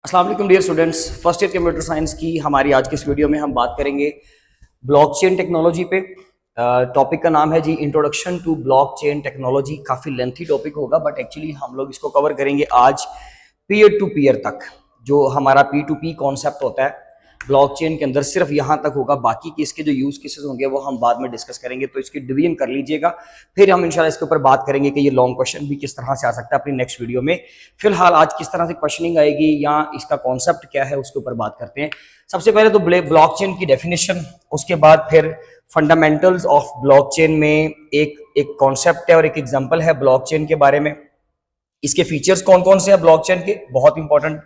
अस्सलाम वालेकुम dear students, first year computer science की हमारी आज की इस वीडियो में हम बात करेंगे ब्लॉकचेन टेक्नोलॉजी पे। टॉपिक का नाम है जी इंट्रोडक्शन टू ब्लॉकचेन टेक्नोलॉजी। काफ़ी लेंथी टॉपिक होगा बट एक्चुअली हम लोग इसको कवर करेंगे आज पीयर टू पीयर तक। जो हमारा पी टू पी कॉन्सेप्ट होता है ब्लॉकचेन के अंदर सिर्फ यहाँ तक होगा, बाकी के इसके जो यूज केसेस होंगे वो हम बाद में डिस्कस करेंगे, तो इसकी डिवीजन कर लीजिएगा। फिर हम इंशाल्लाह इसके ऊपर बात करेंगे कि ये लॉन्ग क्वेश्चन भी किस तरह से आ सकता है अपनी नेक्स्ट वीडियो में। फिलहाल आज किस तरह से क्वेश्चनिंग आएगी या इसका कॉन्सेप्ट क्या है उसके ऊपर बात करते हैं। सबसे पहले तो ब्लॉकचेन की डेफिनेशन, उसके बाद फिर फंडामेंटल्स ऑफ ब्लॉकचेन में एक कॉन्सेप्ट है और एक एग्जांपल है ब्लॉकचेन के बारे में। इसके फीचर्स कौन कौन से हैं ब्लॉकचेन के, बहुत इंपॉर्टेंट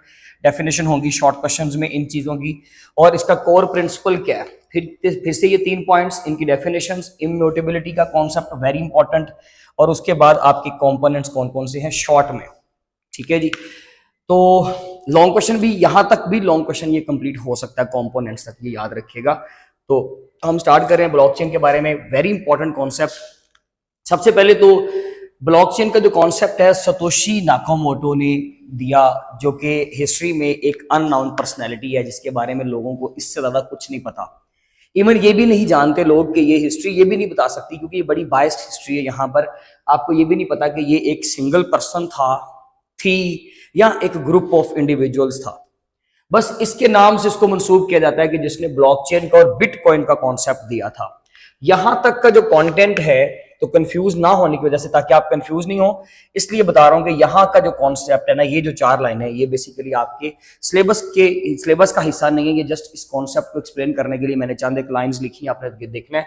डेफिनेशन होगी शॉर्ट क्वेश्चंस में इन चीजों की, और इसका कोर प्रिंसिपल क्या है। फिर से ये 3 पॉइंट्स, इनकी डेफिनेशंस, इम्यूटेबिलिटी का कॉन्सेप्ट वेरी इंपॉर्टेंट, और उसके बाद आपके कंपोनेंट्स कौन कौन से हैं शॉर्ट में। ठीक है जी, तो लॉन्ग क्वेश्चन भी यहां तक भी लॉन्ग क्वेश्चन ये कंप्लीट हो सकता है कंपोनेंट्स तक, ये याद रखिएगा। तो हम स्टार्ट कर रहे हैं ब्लॉकचेन के बारे में, वेरी इंपॉर्टेंट कॉन्सेप्ट। सबसे पहले तो ब्लॉकचेन का जो कॉन्सेप्ट है सतोशी नाकामोटो ने दिया, जो कि हिस्ट्री में एक अननोन पर्सनैलिटी है जिसके बारे में लोगों को इससे ज्यादा कुछ नहीं पता। इवन ये भी नहीं जानते लोग कि ये हिस्ट्री ये भी नहीं बता सकती, क्योंकि ये बड़ी बायस्ड हिस्ट्री है। यहाँ पर आपको ये भी नहीं पता कि ये एक सिंगल पर्सन थी या एक ग्रुप ऑफ इंडिविजुअल्स था। बस इसके नाम से इसको मंसूब किया जाता है कि जिसने ब्लॉकचेन का और बिटकॉइन का कॉन्सेप्ट दिया था। यहां तक का जो कंटेंट है, तो कंफ्यूज ना होने की वजह से, ताकि आप कंफ्यूज नहीं हो इसलिए बता रहा हूं कि यहाँ का जो कॉन्सेप्ट है ना, ये जो 4 लाइन है, ये बेसिकली आपके सिलेबस का हिस्सा नहीं है। ये जस्ट इस कॉन्सेप्ट को एक्सप्लेन करने के लिए मैंने चंद एक लाइंस लिखी, आपने देखना है।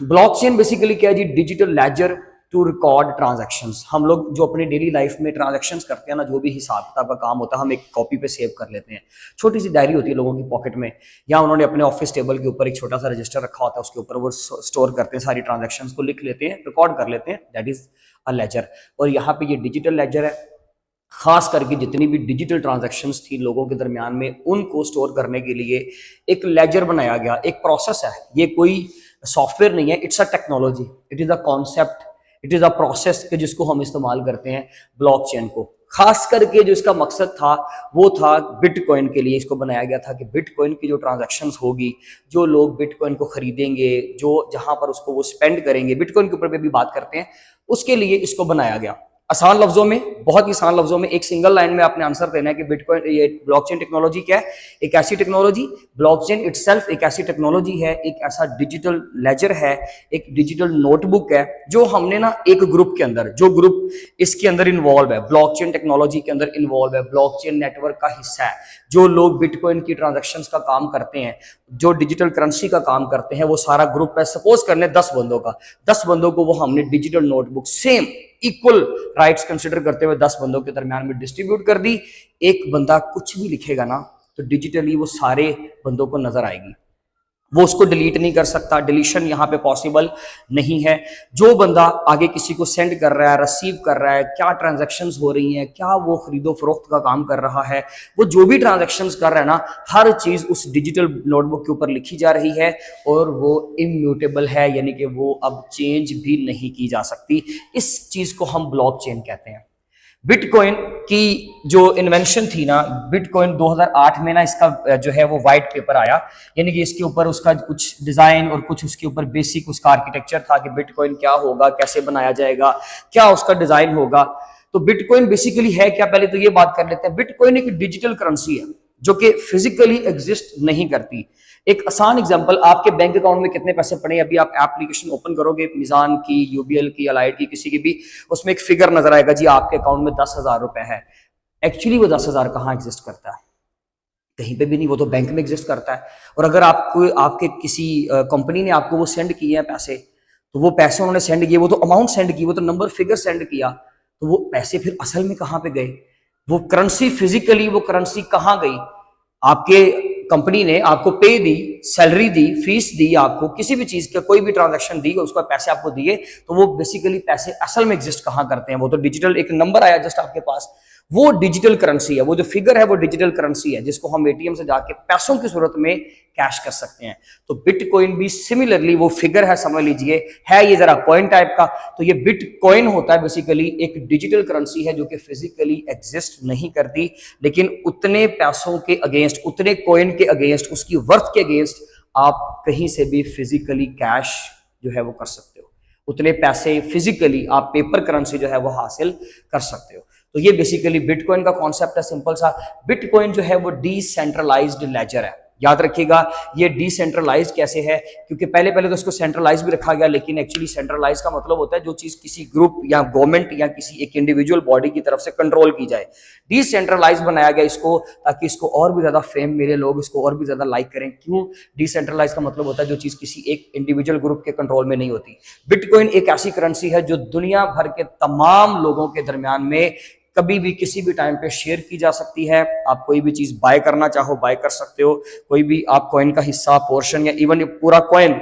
ब्लॉकचेन बेसिकली क्या है जी, digital ledger to record transactions. हम लोग जो अपनी डेली लाइफ में ट्रांजैक्शंस करते हैं ना, जो भी हिसाब किताब का काम होता है, हम एक कॉपी पे सेव कर लेते हैं। छोटी सी डायरी होती है लोगों की पॉकेट में, या उन्होंने अपने ऑफिस टेबल के ऊपर एक छोटा सा रजिस्टर रखा होता है, उसके ऊपर वो स्टोर करते हैं, सारी ट्रांजैक्शंस को लिख लेते हैं, रिकॉर्ड कर लेते हैं, दैट इज अ लेजर। और यहाँ पे ये डिजिटल लेजर है। खास करके जितनी भी डिजिटल ट्रांजैक्शंस थी लोगों के दरमियान में, उनको स्टोर करने के लिए एक लेजर बनाया गया, एक प्रोसेस है। ये कोई सॉफ्टवेयर नहीं है, it's a technology, it is a concept, it is a process के जिसको हम इस्तेमाल करते हैं ब्लॉकचेन को। खास करके जो इसका मकसद था वो था बिटकॉइन के लिए इसको बनाया गया था, कि बिटकॉइन की जो ट्रांजैक्शंस होगी, जो लोग बिटकॉइन को खरीदेंगे, जो जहां पर उसको वो स्पेंड करेंगे, बिटकॉइन के ऊपर भी बात करते हैं, उसके लिए इसको बनाया गया। आसान लफ्जों में, बहुत ही आसान लफ्जों में, एक सिंगल लाइन में आपने आंसर देना है कि बिटकॉइन, ये ब्लॉकचेन टेक्नोलॉजी क्या है। एक ऐसी टेक्नोलॉजी, ब्लॉकचेन इटसेल्फ एक ऐसी टेक्नोलॉजी है, एक ऐसा डिजिटल लेजर है, एक डिजिटल नोटबुक है, जो हमने ना एक ग्रुप के अंदर, जो ग्रुप इसके अंदर इन्वॉल्व है, ब्लॉकचेन टेक्नोलॉजी के अंदर इन्वॉल्व है, ब्लॉकचेन नेटवर्क का हिस्सा है, जो लोग बिटकॉइन की ट्रांजैक्शंस का काम करते हैं, जो डिजिटल करेंसी का काम करते हैं, वो सारा ग्रुप है। सपोज करने 10 बंदों का, 10 बंदों को वो हमने digital notebook same equal rights consider करते हुए 10 बंदों के दरमियान में डिस्ट्रीब्यूट कर दी। एक बंदा कुछ भी लिखेगा ना, तो डिजिटली वो सारे बंदों को नजर आएगी, वो उसको डिलीट नहीं कर सकता, डिलीशन यहाँ पे पॉसिबल नहीं है। जो बंदा आगे किसी को सेंड कर रहा है, रिसीव कर रहा है, क्या ट्रांजैक्शंस हो रही हैं, क्या वो खरीदो फरोख्त का काम कर रहा है, वो जो भी ट्रांजैक्शंस कर रहा है ना, हर चीज उस डिजिटल नोटबुक के ऊपर लिखी जा रही है, और वो इम्यूटेबल है, यानी कि वो अब चेंज भी नहीं की जा सकती। इस चीज को हम ब्लॉकचेन कहते हैं। बिटकॉइन की जो इन्वेंशन थी ना, बिटकॉइन 2008 में ना, इसका जो है वो वाइट पेपर आया, यानी कि इसके ऊपर उसका कुछ डिजाइन और कुछ उसके ऊपर बेसिक उसका आर्किटेक्चर था कि बिटकॉइन क्या होगा, कैसे बनाया जाएगा, क्या उसका डिजाइन होगा। तो बिटकॉइन बेसिकली है क्या, पहले तो ये बात कर लेते हैं। बिटकॉइन एक डिजिटल करेंसी है जो कि फिजिकली एग्जिस्ट नहीं करती। एक आसान एग्जांपल, आपके बैंक अकाउंट में कितने पैसे पड़े, अभी आप एप्लीकेशन ओपन करोगे, मिजान की, यूबीएल की, अलाइड की, किसी की भी, उसमें एक फिगर नजर आएगा जी, आपके अकाउंट में 10,000 रुपए है। एक्चुअली वो 10,000 कहाँ एग्जिस्ट करता है, कहीं पे भी नहीं, वो तो बैंक में एग्जिस्ट करता है। और अगर आपको, आपके किसी कंपनी ने आपको वो सेंड किए हैं पैसे, तो वो पैसे उन्होंने सेंड किए, वो तो अमाउंट सेंड की, वो तो नंबर फिगर सेंड किया, तो वो पैसे फिर असल में कहाँ पे गए, वो करेंसी फिजिकली, वो करेंसी कहाँ गई। आपके कंपनी ने आपको पे दी, सैलरी दी, फीस दी, आपको किसी भी चीज का कोई भी ट्रांजैक्शन दी, उसको पैसे आपको दिए, तो वो बेसिकली पैसे असल में एग्जिस्ट कहाँ करते हैं, वो तो डिजिटल एक नंबर आया जस्ट आपके पास, वो डिजिटल करेंसी है, वो जो फिगर है वो डिजिटल करेंसी है जिसको हम एटीएम से जाके पैसों की सूरत में कैश कर सकते हैं। तो बिटकॉइन भी सिमिलरली वो फिगर है, समझ लीजिए, है ये जरा कॉइन टाइप का। तो ये बिटकॉइन होता है बेसिकली एक डिजिटल करेंसी है जो कि फिजिकली एग्जिस्ट नहीं करती, लेकिन उतने पैसों के अगेंस्ट, उतने कॉइन के अगेंस्ट, उसकी वर्थ के अगेंस्ट आप कहीं से भी फिजिकली कैश जो है वो कर सकते हो। उतने पैसे फिजिकली आप पेपर करेंसी जो है वो हासिल कर सकते हो। तो ये बेसिकली बिटकॉइन का कॉन्सेप्ट है, सिंपल सा। बिटकॉइन जो है वो डिसेंट्रलाइज्ड लेजर है। याद रखिएगा ये डिसेंट्रलाइज्ड कैसे है, क्योंकि पहले पहले तो इसको सेंट्रलाइज भी रखा गया, लेकिन एक्चुअली सेंट्रलाइज का मतलब होता है जो चीज किसी ग्रुप या गवर्नमेंट या किसी एक इंडिविजुअल बॉडी की तरफ से कंट्रोल की जाए। डिसेंट्रलाइज बनाया गया इसको ताकि इसको और भी ज्यादा फेम मिले, लोग इसको और भी ज्यादा लाइक करें। क्यों? डिसेंट्रलाइज का मतलब होता है जो चीज किसी एक इंडिविजुअल ग्रुप के कंट्रोल में नहीं होती। बिटकॉइन एक ऐसी करेंसी है जो दुनिया भर के तमाम लोगों के दरमियान में कभी भी किसी भी टाइम पे शेयर की जा सकती है। आप कोई भी चीज बाय करना चाहो बाय कर सकते हो, कोई भी आप कॉइन का हिस्सा, पोर्शन या इवन पूरा कॉइन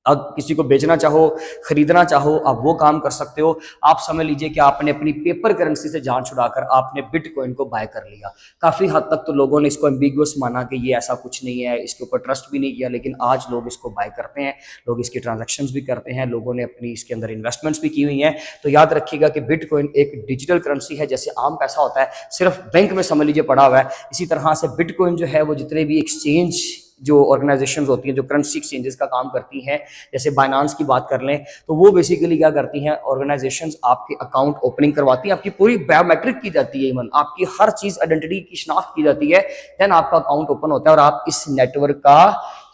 अब किसी को बेचना चाहो, खरीदना चाहो, आप वो काम कर सकते हो। आप समझ लीजिए कि आपने अपनी पेपर करेंसी से जान छुड़ाकर आपने बिटकॉइन को बाय कर लिया। काफी हद तक तो लोगों ने इसको एम्बिगुअस माना कि ये ऐसा कुछ नहीं है, इसके ऊपर ट्रस्ट भी नहीं किया, लेकिन आज लोग इसको बाय करते हैं, लोग इसकी ट्रांजैक्शंस भी करते हैं, लोगों ने अपनी इसके अंदर इन्वेस्टमेंट्स भी की हुई हैं। तो याद रखिएगा कि बिटकॉइन एक डिजिटल करेंसी है। जैसे आम पैसा होता है सिर्फ बैंक में समझ लीजिए पड़ा हुआ है, इसी तरह से बिटकॉइन जो है वो जितने भी एक्सचेंज जो ऑर्गेनाइजेशंस होती हैं जो करेंसी एक्सचेंजेस का काम करती हैं, जैसे बाइनांस की बात कर लें, तो वो बेसिकली क्या करती हैं, ऑर्गेनाइजेशंस आपके अकाउंट ओपनिंग करवाती हैं, आपकी पूरी बायोमेट्रिक की जाती है, इवन आपकी हर चीज आइडेंटिटी की शिनाख्त की जाती है, देन आपका अकाउंट ओपन होता है और आप इस नेटवर्क का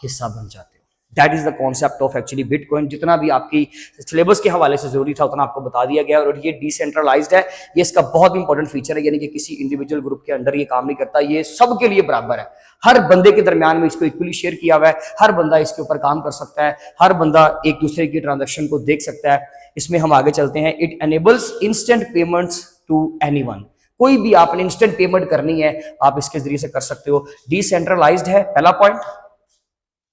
हिस्सा बन जाते हो। That is the concept of actually bitcoin. जितना भी आपकी सिलेबस के हवाले से जरूरी था उतना आपको बता दिया गया, और ये डिसेंट्रलाइज्ड है। ये इसका बहुत इंपॉर्टेंट फीचर है, यानी कि किसी इंडिविजुअल ग्रुप के अंडर ये काम नहीं करता, ये सबके लिए बराबर है। हर बंदे के दरमियान में इसको इक्वली शेयर किया हुआ है, हर बंदा इसके ऊपर काम कर सकता है, हर बंदा एक दूसरे की ट्रांजैक्शन को देख सकता है। इसमें हम आगे चलते हैं। It enables instant payments to anyone. कोई भी आपने इंस्टेंट पेमेंट करनी है आप इसके जरिए से कर सकते हो। डिसेंट्रलाइज्ड है, पहला पॉइंट।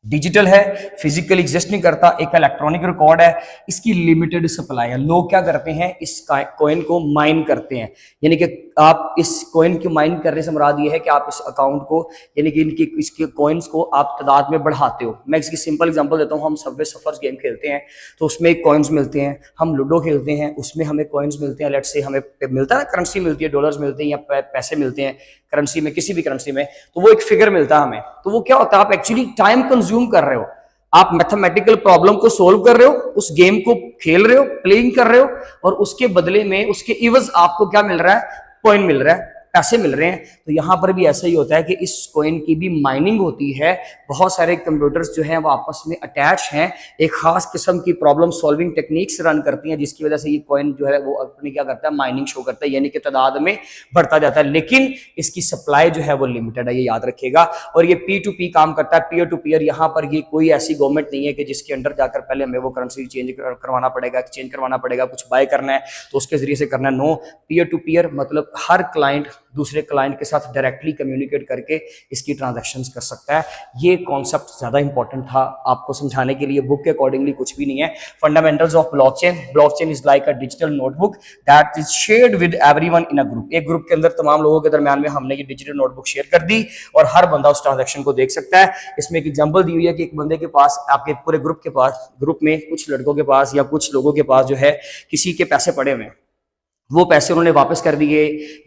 डिजिटल है, फिजिकल एग्जिस्ट नहीं करता, एक इलेक्ट्रॉनिक रिकॉर्ड है, इसकी लिमिटेड सप्लाई है। लोग क्या करते हैं, इस कॉइन को माइन करते हैं, यानी कि आप इस कॉइन को माइन करने से मुराद ये है कि आप इस अकाउंट को, यानी कि इनकी इसके कॉइन्स को आप तादाद में बढ़ाते हो। मैं इसकी सिंपल एग्जांपल देता हूँ। हम सबवे सफर्स गेम खेलते हैं तो उसमें कॉइन्स मिलते हैं, हम लूडो खेलते हैं उसमें हमें कॉइन्स मिलते हैं, लेट्स से हमें मिलता है ना, करेंसी मिलती है, डॉलर्स मिलते हैं या पैसे मिलते हैं करेंसी में, किसी भी करेंसी में, तो वो एक फिगर मिलता है हमें। तो वो क्या होता है, आप एक्चुअली टाइम कंज्यूम कर रहे हो, आप मैथमेटिकल प्रॉब्लम को सोल्व कर रहे हो, उस गेम को खेल रहे हो, प्लेइंग कर रहे हो, और उसके बदले में उसके इवज आपको क्या मिल रहा है, कॉइन मिल रहा है, पैसे मिल रहे हैं। तो यहां पर भी ऐसा ही होता है कि इस कॉइन की भी माइनिंग होती है। बहुत सारे कंप्यूटर्स जो हैं वो आपस में अटैच हैं, एक खास किस्म की प्रॉब्लम सॉल्विंग टेक्निक्स रन करती हैं, जिसकी वजह से ये कॉइन जो है वो अपनी क्या करता है, माइनिंग शो करता है, यानी कि तादाद में बढ़ता जाता है। लेकिन इसकी सप्लाई जो है वो लिमिटेड है, ये याद रखिएगा। और ये P2P काम करता है, पीयर टू पीयर। यहाँ पर ये कोई ऐसी गवर्नमेंट नहीं है कि जिसके अंडर जाकर पहले हमें वो करेंसी चेंज करवाना पड़ेगा, एक्सचेंज करवाना पड़ेगा, कुछ बाय करना है तो उसके जरिए से करना है। नो, पीयर टू पीयर मतलब हर क्लाइंट दूसरे क्लाइंट के साथ डायरेक्टली कम्युनिकेट करके इसकी ट्रांजैक्शंस कर सकता है। ये कॉन्सेप्ट ज्यादा इंपॉर्टेंट था आपको समझाने के लिए, बुक के अकॉर्डिंगली कुछ भी नहीं है। Fundamentals of blockchain. Blockchain is like a digital notebook that is shared with everyone in a group. एक ग्रुप के अंदर तमाम लोगों के दरमियान में हमने ये डिजिटल नोटबुक शेयर कर दी और हर बंदा उस ट्रांजैक्शन को देख सकता है। इसमें एक एग्जांपल दी हुई है कि एक बंदे के पास, आपके पूरे ग्रुप के पास, ग्रुप में कुछ लड़कों के पास या कुछ लोगों के पास जो है किसी के पैसे पड़े हुए हैं, वो पैसे उन्होंने वापस कर दिए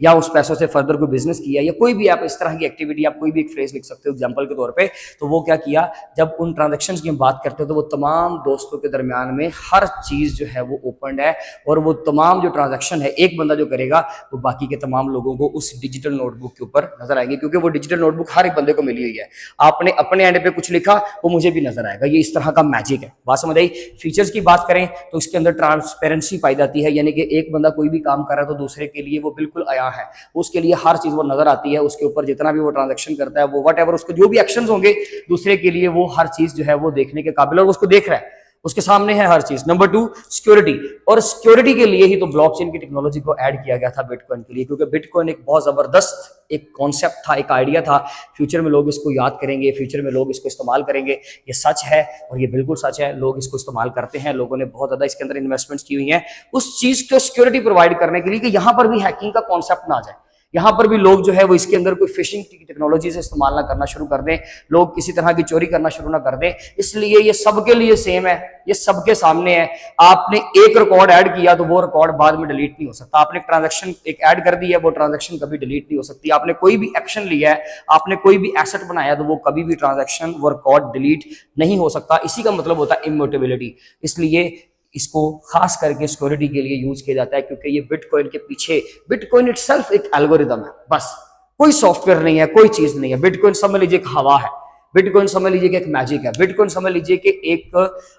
या उस पैसों से फर्दर कोई बिजनेस किया या कोई भी आप इस तरह की एक्टिविटी, आप कोई भी एक फ्रेज लिख सकते हो एग्जांपल के तौर पे। तो वो क्या किया, जब उन ट्रांजैक्शंस की हम बात करते हैं तो वो तमाम दोस्तों के दरमियान में हर चीज जो है वो ओपन है, और वो तमाम जो ट्रांजैक्शन है एक बंदा जो करेगा वो बाकी के तमाम लोगों को उस डिजिटल नोटबुक के ऊपर नजर आएंगे, क्योंकि वो डिजिटल नोटबुक हर एक बंदे को मिली हुई है। आपने अपने एंड पे कुछ लिखा वो मुझे भी नजर आएगा, ये इस तरह का मैजिक है। बात समझ आई। फीचर्स की बात करें तो इसके अंदर ट्रांसपेरेंसी पाई जाती है, यानी कि एक बंदा कोई भी काम कर रहा है तो दूसरे के लिए वो बिल्कुल आया है, उसके लिए हर चीज वो नजर आती है, उसके ऊपर जितना भी वो ट्रांजैक्शन करता है, वो वट एवर उसके जो भी एक्शंस होंगे दूसरे के लिए वो हर चीज जो है वो देखने के काबिल, और उसको देख रहा है, उसके सामने है हर चीज। Number 2, security. और सिक्योरिटी के लिए ही तो ब्लॉकचेन की टेक्नोलॉजी को ऐड किया गया था बिटकॉइन के लिए, क्योंकि बिटकॉइन एक बहुत जबरदस्त एक कॉन्सेप्ट था, एक आइडिया था। फ्यूचर में लोग इसको याद करेंगे, फ्यूचर में लोग इसको इस्तेमाल करेंगे, ये सच है और ये बिल्कुल सच है। लोग इसको इस्तेमाल करते हैं, लोगों ने बहुत ज्यादा इसके अंदर इन्वेस्टमेंट्स की हुई हैं उस चीज को सिक्योरिटी प्रोवाइड करने के लिए कि यहां पर भी हैकिंग का कॉन्सेप्ट ना आ जाए। यहाँ पर भी लोग जो है वो इसके अंदर कोई फिशिंग की टेक्नोलॉजी से इस्तेमाल ना करना शुरू कर दें, लोग किसी तरह की चोरी करना शुरू ना कर दें। इसलिए ये सबके लिए सेम है, ये सबके सामने है। आपने एक रिकॉर्ड ऐड किया तो वो रिकॉर्ड बाद में डिलीट नहीं हो सकता। आपने ट्रांजैक्शन एक ऐड कर दी है, वो ट्रांजैक्शन कभी डिलीट नहीं हो सकती। आपने कोई भी एक्शन लिया है, आपने कोई भी एसेट बनाया, तो वो कभी भी ट्रांजैक्शन वो रिकॉर्ड डिलीट नहीं हो सकता। इसी का मतलब होता है इम्यूटेबिलिटी। इसलिए इसको खास करके सिक्योरिटी के लिए यूज किया जाता है, क्योंकि ये बिटकॉइन के पीछे, बिटकॉइन इटसेल्फ एक एल्गोरिदम है, बस कोई सॉफ्टवेयर नहीं है, कोई चीज नहीं है। बिटकॉइन समझ लीजिए एक हवा है, बिटकॉइन समझ लीजिए कि एक मैजिक है, बिटकॉइन समझ लीजिए कि एक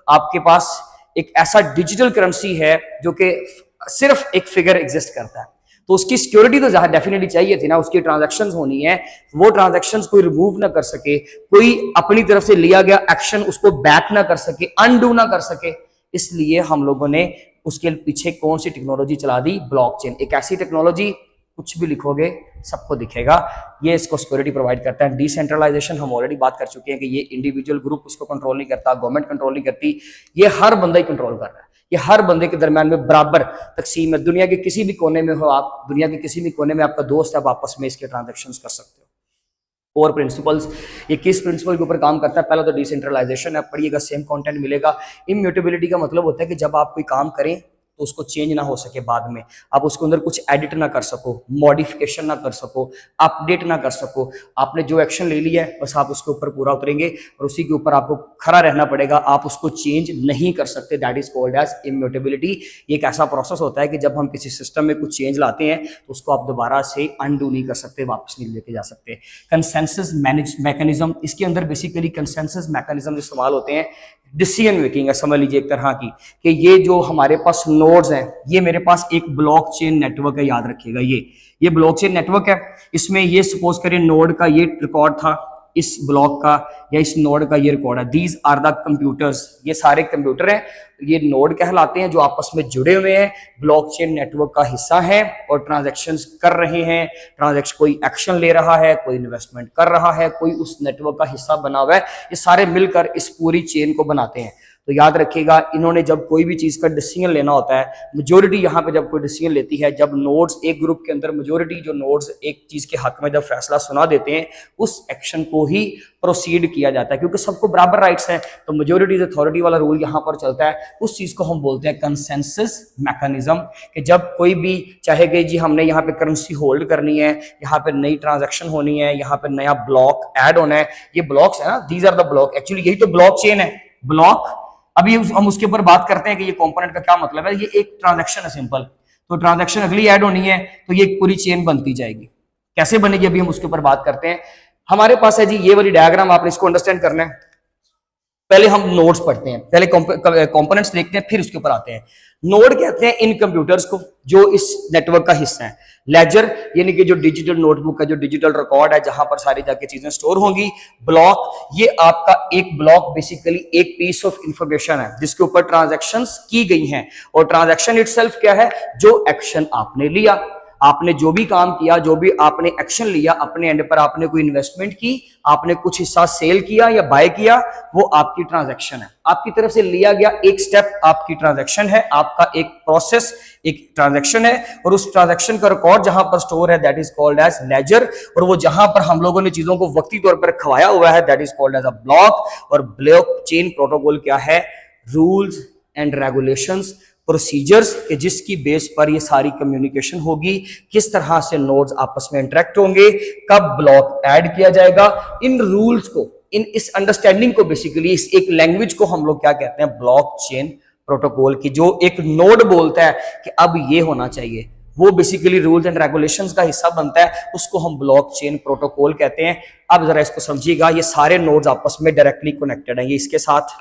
आपके पास एक ऐसा डिजिटल करेंसी है जो कि सिर्फ एक फिगर एग्जिस्ट करता है। तो उसकी सिक्योरिटी तो डेफिनेटली चाहिए थी ना, उसकी ट्रांजैक्शंस होनी है, वो ट्रांजैक्शंस कोई रिमूव ना कर सके, कोई अपनी तरफ से लिया गया एक्शन उसको बैक ना कर सके, अनडू ना कर सके। इसलिए हम लोगों ने उसके पीछे कौन सी टेक्नोलॉजी चला दी? ब्लॉकचेन। एक ऐसी टेक्नोलॉजी, कुछ भी लिखोगे सबको दिखेगा, ये इसको सिक्योरिटी प्रोवाइड करता है। डिसेंट्रलाइजेशन हम ऑलरेडी बात कर चुके हैं कि ये इंडिविजुअल ग्रुप उसको कंट्रोल नहीं करता, गवर्नमेंट कंट्रोल नहीं करती, ये हर बंदा ही कंट्रोल कर रहा है। ये हर बंदे के दरमियान में बराबर तकसीम है। दुनिया के किसी भी कोने में हो आप, दुनिया के किसी भी कोने में आपका दोस्त है, आप आपस में इसके ट्रांजेक्शन्स कर सकते हो। और प्रिंसिपल्स, ये किस प्रिंसिपल के ऊपर काम करता है? पहला तो डिसेंट्रलाइजेशन है, पढ़िएगा, सेम कंटेंट मिलेगा। इम्यूटेबिलिटी का मतलब होता है कि जब आप कोई काम करें तो उसको चेंज ना हो सके बाद में, आप उसके अंदर कुछ एडिट ना कर सको, मॉडिफिकेशन ना कर सको, अपडेट ना कर सको। आपने जो एक्शन ले लिया है बस आप उसके ऊपर पूरा उतरेंगे और उसी के ऊपर आपको खड़ा रहना पड़ेगा, आप उसको चेंज नहीं कर सकते। That is called as immutability. ये एक ऐसा प्रोसेस होता है कि जब हम किसी सिस्टम में कुछ चेंज लाते हैं तो उसको आप दोबारा से अनडू नहीं कर सकते, वापस नहीं लेके जा सकते। कंसेंसस मैकेनिज्म, इसके अंदर बेसिकली कंसेंसस मैकेनिज्म इस्तेमाल होते हैं। डिसीजन मेकिंग है समझ लीजिए एक तरह की, कि ये जो हमारे पास नोड्स हैं, ये मेरे पास एक ब्लॉकचेन नेटवर्क है, याद रखिएगा। ये ब्लॉकचेन नेटवर्क है। इसमें ये सपोज करें नोड का ये रिकॉर्ड था, इस ब्लॉक का या इस नोड का ये रिकॉर्ड है। दीज आर द कंप्यूटर्स, ये सारे कंप्यूटर हैं, ये नोड कहलाते हैं, जो आपस में जुड़े हुए हैं, ब्लॉकचेन नेटवर्क का हिस्सा है और ट्रांजैक्शंस कर रहे हैं। ट्रांजैक्शन, कोई एक्शन ले रहा है, कोई इन्वेस्टमेंट कर रहा है, कोई उस नेटवर्क का हिस्सा बना हुआ है। ये सारे मिलकर इस पूरी चेन को बनाते हैं। तो याद रखिएगा, इन्होंने जब कोई भी चीज का डिसीजन लेना होता है, मेजोरिटी यहाँ पे जब कोई डिसीजन लेती है, जब नोड्स एक ग्रुप के अंदर मेजोरिटी जो नोड्स एक चीज के हक में जब फैसला सुना देते हैं, उस एक्शन को ही प्रोसीड किया जाता है, क्योंकि सबको बराबर राइट्स हैं। तो मेजोरिटी अथॉरिटी वाला रूल यहाँ पर चलता है। उस चीज को हम बोलते हैं कंसेंसस मैकेनिज्म, कि जब कोई भी चाहेगा जी हमने यहाँ पे करेंसी होल्ड करनी है, यहाँ पे नई ट्रांजैक्शन होनी है, यहाँ पे नया ब्लॉक ऐड होना है, ये ब्लॉक्स है ना, these are the block. Actually यही तो ब्लॉक चेन है, ब्लॉक। अभी हम उसके ऊपर बात करते हैं कि ये कंपोनेंट का क्या मतलब है। ये एक ट्रांजैक्शन है सिंपल, तो ट्रांजैक्शन अगली ऐड होनी है तो ये एक पूरी चेन बनती जाएगी। कैसे बनेगी अभी हम उसके ऊपर बात करते हैं। हमारे पास है जी ये वाली डायग्राम, आपने इसको अंडरस्टैंड करना है। पहले हम नोड्स पढ़ते हैं, पहले कंपोनेंट्स देखते हैं, फिर उसके ऊपर आते हैं। नोड कहते हैं इन कंप्यूटर्स को जो इस नेटवर्क का हिस्सा है। लेजर यानी कि जो डिजिटल नोटबुक है, जो डिजिटल रिकॉर्ड है, जहां पर सारी जाके चीजें स्टोर होंगी। ब्लॉक, ये आपका एक ब्लॉक बेसिकली एक पीस ऑफ इंफॉर्मेशन है जिसके ऊपर ट्रांजैक्शंस की गई हैं। और ट्रांजैक्शन इटसेल्फ क्या है? जो एक्शन आपने लिया, आपने जो भी काम किया, जो भी आपने एक्शन लिया, अपने एंड पर आपने कोई इन्वेस्टमेंट की, आपने कुछ हिस्सा सेल किया या बाय किया, वो आपकी ट्रांजैक्शन है। आपकी तरफ से लिया गया एक स्टेप आपकी ट्रांजैक्शन है, आपका एक प्रोसेस एक ट्रांजैक्शन है। और उस ट्रांजैक्शन का रिकॉर्ड जहां पर स्टोर है that is called as ledger. और वो जहां पर हम लोगों ने चीजों को वक्ती तौर पर खवाया हुआ है that is called as a block. और ब्लॉकचेन प्रोटोकॉल क्या है? रूल्स एंड रेगुलेशंस, प्रोसीजर्स के जिसकी बेस पर ये सारी कम्युनिकेशन होगी, किस तरह से नोड्स आपस में इंटरेक्ट होंगे, कब ब्लॉक ऐड किया जाएगा। इन रूल्स को, इस अंडरस्टैंडिंग को बेसिकली, इस एक लैंग्वेज को हम लोग क्या कहते हैं? ब्लॉकचेन प्रोटोकॉल की। जो एक नोड बोलता है कि अब ये होना चाहिए, वो बेसिकली रूल्स एंड रेगुलेशंस का हिस्सा बनता है, उसको हम ब्लॉकचेन प्रोटोकॉल कहते हैं। अब जरा इसको समझिएगा, ये सारे नोड्स आपस में डायरेक्टली कनेक्टेड हैं। ये इसके साथ,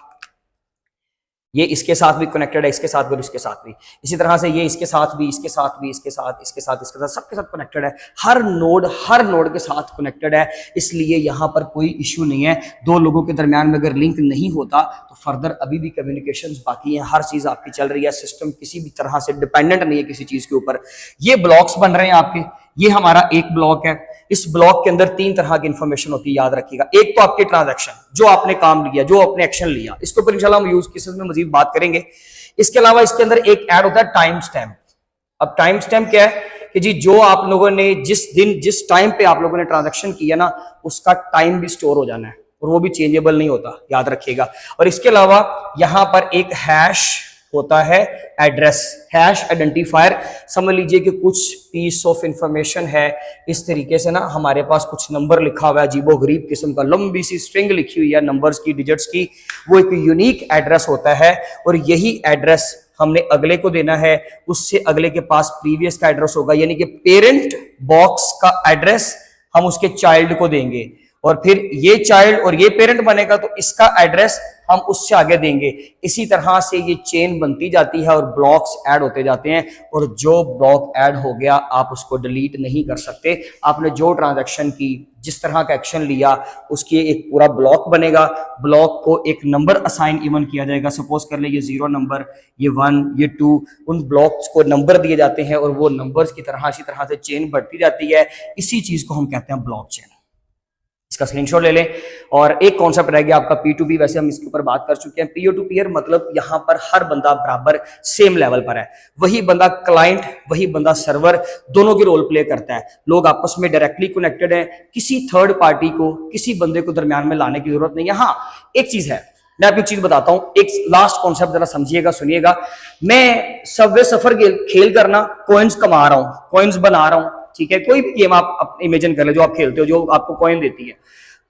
ये इसके साथ भी कनेक्टेड है, इसके साथ भी और इसके साथ भी। इसी तरह से ये इसके साथ भी, इसके साथ भी, इसके साथ, इसके साथ, इसके साथ, सबके साथ कनेक्टेड है। हर नोड के साथ कनेक्टेड है। इसलिए यहां पर कोई इश्यू नहीं है। दो लोगों के दरमियान में अगर लिंक नहीं होता तो फर्दर अभी भी कम्युनिकेशंस बाकी हैं, हर चीज आपकी चल रही है। सिस्टम किसी भी तरह से डिपेंडेंट नहीं है किसी चीज के ऊपर। ये ब्लॉक्स बन रहे हैं आपके, ये हमारा एक ब्लॉक है। इस ब्लॉक के अंदर तीन तरह की इंफॉर्मेशन होती है, याद रखिएगा। एक तो आपके ट्रांजैक्शन, जो आपने काम लिया, जो आपने एक्शन लिया, इसके ऊपर इंशाल्लाह हम यूज केसेस में मजीद बात करेंगे। इसके अलावा इसके अंदर एक ऐड होता है टाइम स्टैम्प। अब टाइम स्टैम्प क्या है? कि जी जो आप लोगों ने जिस दिन जिस टाइम पे आप लोगों ने ट्रांजैक्शन किया ना, उसका टाइम भी स्टोर हो जाना है और वो भी चेंजेबल नहीं होता, याद रखिएगा। और इसके अलावा यहां पर एक हैश होता है, एड्रेस, हैश आइडेंटिफायर। समझ लीजिए कि कुछ पीस ऑफ इंफॉर्मेशन है, इस तरीके से ना हमारे पास कुछ नंबर लिखा हुआ है, अजीबोगरीब किस्म का, लंबी सी स्ट्रिंग लिखी हुई है नंबर्स की, डिजिट्स की, वो एक यूनिक एड्रेस होता है। और यही एड्रेस हमने अगले को देना है, उससे अगले के पास प्रीवियस का एड्रेस होगा, यानी कि पेरेंट बॉक्स का एड्रेस हम उसके चाइल्ड को देंगे, और फिर ये चाइल्ड और ये पेरेंट बनेगा तो इसका एड्रेस हम उससे आगे देंगे। इसी तरह से ये चेन बनती जाती है और ब्लॉक्स ऐड होते जाते हैं, और जो ब्लॉक ऐड हो गया आप उसको डिलीट नहीं कर सकते। आपने जो ट्रांजैक्शन की, जिस तरह का एक्शन लिया, उसकी एक पूरा ब्लॉक बनेगा। ब्लॉक को एक नंबर असाइन इवन किया जाएगा, सपोज कर ले ये 0 नंबर, ये 1, ये 2, उन ब्लॉक्स को नंबर दिए जाते हैं और वो नंबर्स की तरह इसी तरह से चेन बढ़ती जाती है। इसी चीज को हम कहते हैं ब्लॉक चेन। इसका स्क्रीनशॉट ले लें। और एक कॉन्सेप्ट रह गया आपका P2P, वैसे हम इसके ऊपर बात कर चुके हैं। पीयर टू पीयर मतलब यहां पर हर बंदा बराबर सेम लेवल पर है, वही बंदा क्लाइंट, वही बंदा सर्वर, दोनों की रोल प्ले करता है। लोग आपस में डायरेक्टली कनेक्टेड हैं, किसी थर्ड पार्टी को, किसी बंदे को दरमियान में लाने की जरूरत नहीं है। हाँ, एक चीज है, मैं आपको चीज बताता हूं, एक लास्ट कॉन्सेप्ट जरा समझिएगा, सुनिएगा। मैं सबवे सफर खेल करना, कॉइन्स कमा रहा हूं, कॉइन्स बना रहा हूं, ठीक है। कोई भी गेम आप इमेजिन कर ले जो आप खेलते हो, जो आपको कॉइन देती है,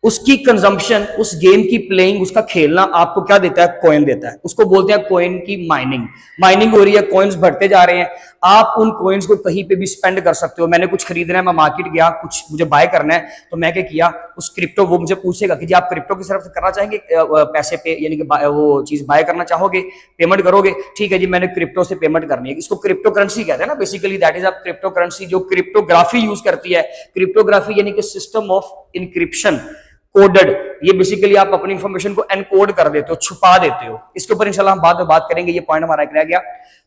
उसकी कंजम्पशन, उस गेम की प्लेइंग, उसका खेलना आपको क्या देता है? कॉइन देता है। उसको बोलते हैं कॉइन की माइनिंग। माइनिंग हो रही है, कॉइन्स बढ़ते जा रहे हैं, आप उन कॉइन्स को कहीं पे भी स्पेंड कर सकते हो। मैंने कुछ खरीदना है, मैं मार्केट गया, कुछ मुझे बाय करना है, तो मैं क्या किया, उस क्रिप्टो, वो मुझे पूछेगा कि जी आप क्रिप्टो की तरफ करना चाहेंगे, पैसे पे, यानी कि वो चीज बाय करना चाहोगे, पेमेंट करोगे, ठीक है जी मैंने क्रिप्टो से पेमेंट करनी है। इसको क्रिप्टो करेंसी कहते हैं ना, basically that is a crypto currency, जो क्रिप्टोग्राफी यूज करती है। क्रिप्टोग्राफी यानी कि सिस्टम ऑफ इनक्रिप्शन, कोडेड, ये बेसिकली आप अपनी इंफॉर्मेशन को एनकोड कर देते हो, छुपा देते हो। इसके ऊपर इंशाल्लाह हम बाद में बात करेंगे, ये पॉइंट हमारा एक रह गया।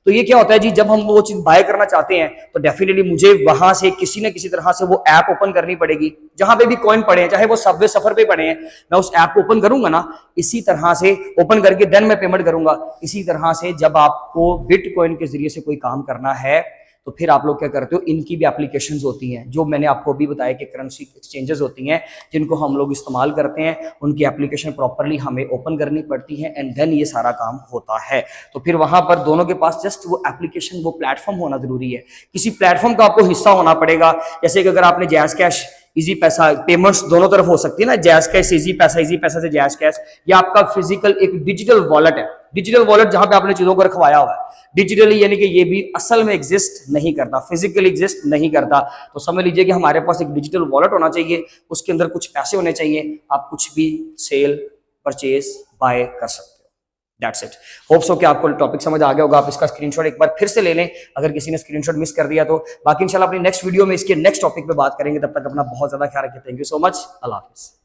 तो ये क्या होता है जी, जब हम वो चीज बाय करना चाहते हैं तो डेफिनेटली मुझे वहां से किसी न किसी तरह से वो ऐप ओपन करनी पड़ेगी, जहां पे भी कॉइन पड़े हैं, चाहे वो सबवे सफर पे पड़े हैं, मैं उस ऐप को ओपन करूंगा ना, इसी तरह से ओपन करके देन मैं पेमेंट करूंगा। इसी तरह से जब आपको बिटकॉइन के जरिए से कोई काम करना है तो फिर आप लोग क्या करते हो, इनकी भी एप्लीकेशंस होती हैं, जो मैंने आपको अभी बताया कि करेंसी एक्सचेंजेस होती हैं जिनको हम लोग इस्तेमाल करते हैं, उनकी एप्लीकेशन प्रॉपरली हमें ओपन करनी पड़ती है एंड देन ये सारा काम होता है। तो फिर वहां पर दोनों के पास जस्ट वो एप्लीकेशन, वो प्लेटफॉर्म होना जरूरी है। किसी प्लेटफॉर्म का आपको हिस्सा होना पड़ेगा। जैसे कि अगर आपने जैज़ कैश, इजी पैसा, पेमेंट्स दोनों तरफ हो सकती है ना, जैज़ कैश इजी पैसा से जैज़ कैश, या आपका फिजिकल एक डिजिटल वॉलेट है, डिजिटल वॉलेट जहां पे आपने चीजों को रखवाया हुआ है डिजिटली, यानी कि ये भी असल में एग्जिस्ट नहीं करता, फिजिकली एग्जिस्ट नहीं करता। तो समझ लीजिए कि हमारे पास एक डिजिटल वॉलेट होना चाहिए, उसके अंदर कुछ पैसे होने चाहिए, आप कुछ भी सेल, परचेज, बाय कर सकते हो। That's it. होप सो कि आपको टॉपिक समझ आ गया होगा। आप इसका स्क्रीनशॉट एक बार फिर से ले लें अगर किसी ने स्क्रीनशॉट मिस कर दिया तो। बाकी इंशाल्लाह अपनी नेक्स्ट वीडियो में इसके नेक्स्ट टॉपिक पे बात करेंगे। तब तक अपना बहुत ज्यादा ख्याल रखिए। Thank you so much. Allah Hafiz.